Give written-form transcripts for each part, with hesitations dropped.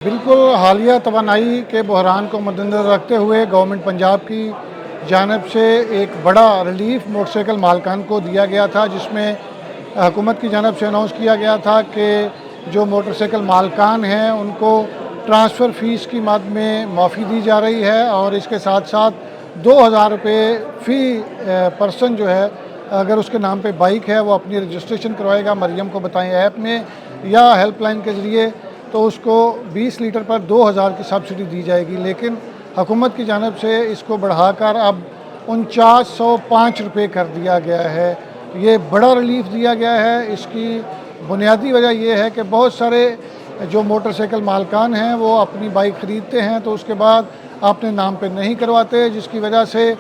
بالکल हालिया तवानाई के बहरान को मद्देनज़र रखते हुए गवर्नमेंट पंजाब की जानब से एक बड़ा रिलीफ मोटरसाइकिल मालकान को दिया गया था, जिसमें हुकूमत की जानब से अनाउंस किया गया था कि जो मोटरसाइकिल मालकान हैं उनको ट्रांसफ़र फ़ीस की मद में माफ़ी दी जा रही है और इसके साथ साथ 2000 रुपये फ़ी पर्सन जो है अगर उसके नाम पे बाइक है वो अपनी रजिस्ट्रेशन करवाएगा मरियम को बताएं ऐप में या हेल्पलाइन के ज़रिए, तो उसको 20 लीटर पर 2000 की सब्सिडी दी जाएगी। लेकिन हुकूमत की जानब से इसको बढ़ाकर अब 4905 रुपये कर दिया गया है। ये बड़ा रिलीफ दिया गया है। इसकी बुनियादी वजह यह है कि बहुत सारे जो मोटरसाइकिल मालकान हैं वो अपनी बाइक ख़रीदते हैं तो उसके बाद अपने नाम पे नहीं करवाते, जिसकी वजह से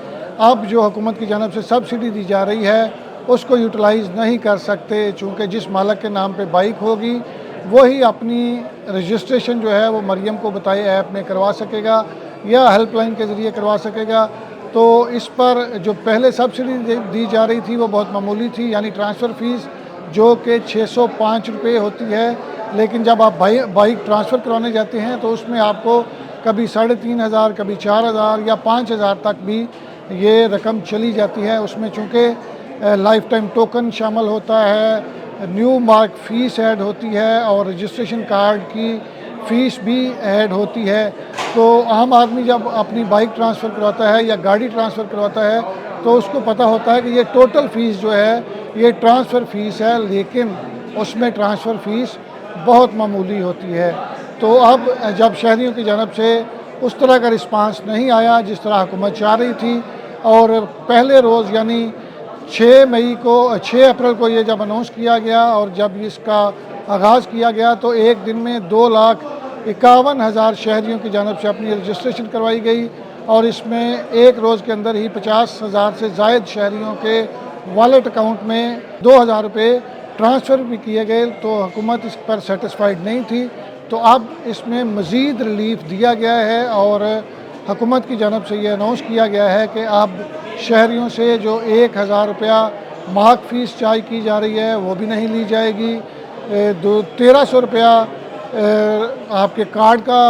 अब जो हुकूमत की जानब से सब्सिडी दी जा रही है उसको यूटिलाइज़ नहीं कर सकते, चूँकि जिस मालक के नाम पे बाइक होगी वही अपनी रजिस्ट्रेशन जो है वो मरियम को बताए ऐप में करवा सकेगा या हेल्पलाइन के ज़रिए करवा सकेगा। तो इस पर जो पहले सब्सिडी दी जा रही थी वो बहुत मामूली थी, यानी ट्रांसफ़र फ़ीस जो कि 605 रुपये होती है, लेकिन जब आप बाइक ट्रांसफ़र करवाने जाते हैं तो उसमें आपको कभी 3500, कभी 4000 या 5000 तक भी ये रकम चली जाती है। उसमें चूँकि लाइफ टाइम टोकन शामिल होता है, न्यू मार्क फ़ीस ऐड होती है और रजिस्ट्रेशन कार्ड की फ़ीस भी ऐड होती है। तो आम आदमी जब अपनी बाइक ट्रांसफ़र करवाता है या गाड़ी ट्रांसफ़र करवाता है तो उसको पता होता है कि ये टोटल फ़ीस जो है ये ट्रांसफ़र फ़ीस है, लेकिन उसमें ट्रांसफ़र फ़ीस बहुत मामूली होती है। तो अब जब शहरियों की जानब से उस तरह का रिस्पांस नहीं आया जिस तरह हुकूमत चाह रही थी और पहले रोज़ यानी 6 अप्रैल को ये जब अनाउंस किया गया और जब इसका आगाज़ किया गया तो एक दिन में 2,51,000 शहरियों की जानब से अपनी रजिस्ट्रेशन करवाई गई और इसमें एक रोज़ के अंदर ही 50,000 से ज़ायद शहरियों के वॉलेट अकाउंट में 2000 रुपये ट्रांसफ़र भी किए गए। तो हुकूमत इस पर सेटिस्फाइड नहीं थी, तो अब इसमें मज़ीद रिलीफ दिया गया है और हुकूमत की जानब से ये अनाउंस किया गया है कि अब शहरियों से जो 1000 रुपया मार्क फ़ीस चार्ज की जा रही है वो भी नहीं ली जाएगी। 1300 रुपया आपके कार्ड का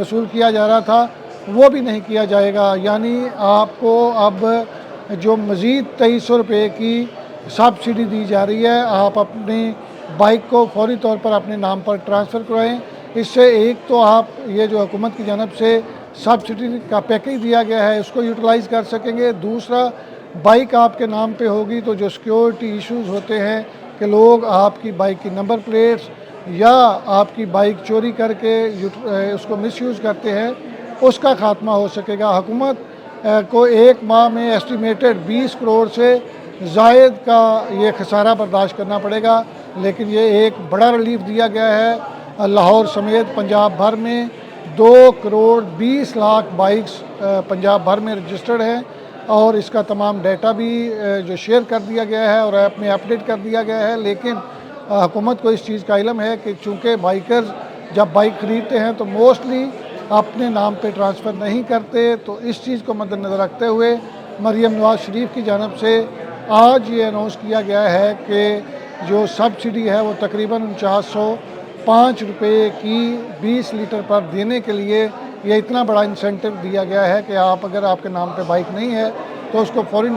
वसूल किया जा रहा था वो भी नहीं किया जाएगा, यानी आपको अब जो मज़ीद 2300 रुपये की सब्सिडी दी जा रही है, आप अपनी बाइक को फौरी तौर पर अपने नाम पर ट्रांसफ़र करवाएं। इससे एक तो आप ये जो हुकूमत की जानब से सब्सिडी का पैकेज दिया गया है उसको यूटिलाइज़ कर सकेंगे। दूसरा, बाइक आपके नाम पे होगी तो जो सिक्योरिटी इश्यूज़ होते हैं कि लोग आपकी बाइक की नंबर प्लेट्स या आपकी बाइक चोरी करके उसको मिसयूज़ करते हैं, उसका ख़ात्मा हो सकेगा। हुकूमत को एक माह में एस्टिमेटेड 20 करोड़ से ज़ायद का ये खसारा बर्दाश्त करना पड़ेगा, लेकिन ये एक बड़ा रिलीफ दिया गया है। लाहौर समेत पंजाब भर में 2 करोड़ 20 लाख बाइक्स पंजाब भर में रजिस्टर्ड हैं और इसका तमाम डेटा भी जो शेयर कर दिया गया है और ऐप में अपडेट कर दिया गया है। लेकिन हुकूमत को इस चीज़ का इल्म है कि चूँकि बाइकर्स जब बाइक ख़रीदते हैं तो मोस्टली अपने नाम पे ट्रांसफ़र नहीं करते, तो इस चीज़ को मद्देनज़र रखते हुए मरियम नवाज़ शरीफ की जानब से आज ये अनाउंस किया गया है कि जो सब्सिडी है वो तकरीबन 4905 रुपये की 20 लीटर पर देने के लिए ये इतना बड़ा इंसेंटिव दिया गया है कि आप अगर आपके नाम पे बाइक नहीं है तो उसको फौरी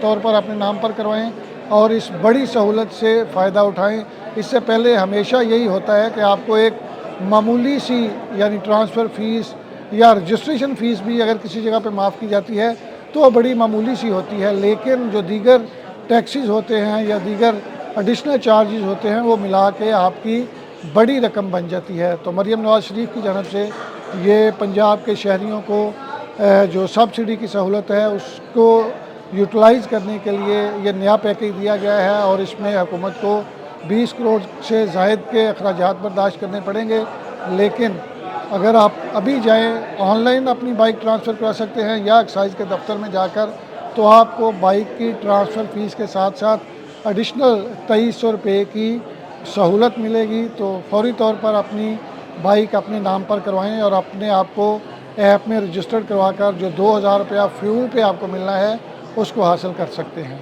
तौर पर अपने नाम पर करवाएं और इस बड़ी सहूलत से फ़ायदा उठाएं। इससे पहले हमेशा यही होता है कि आपको एक मामूली सी यानी ट्रांसफ़र फ़ीस या रजिस्ट्रेशन फ़ीस भी अगर किसी जगह पे माफ़ की जाती है तो बड़ी मामूली सी होती है, लेकिन जो दीगर टैक्सेस होते हैं या दीगर एडिशनल चार्जेस होते हैं वो मिला के आपकी बड़ी रकम बन जाती है। तो मरियम नवाज़ शरीफ की जानब से ये पंजाब के शहरियों को जो सब्सिडी की सहूलत है उसको यूटिलाइज़ करने के लिए ये नया पैकेज दिया गया है और इसमें हुकूमत को 20 करोड़ से ज़ायद के अखराजात बर्दाश्त करने पड़ेंगे। लेकिन अगर आप अभी जाएं ऑनलाइन अपनी बाइक ट्रांसफ़र करा सकते हैं या एक्साइज़ के दफ्तर में जाकर, तो आपको बाइक की ट्रांसफ़र फ़ीस के साथ साथ एडिशनल 2300 रुपये की सहूलत मिलेगी। तो फौरी तौर पर अपनी बाइक अपने नाम पर करवाएं और अपने आप को ऐप में रजिस्टर्ड करवा कर जो 2000 रुपया फ्यूल पे आपको मिलना है उसको हासिल कर सकते हैं।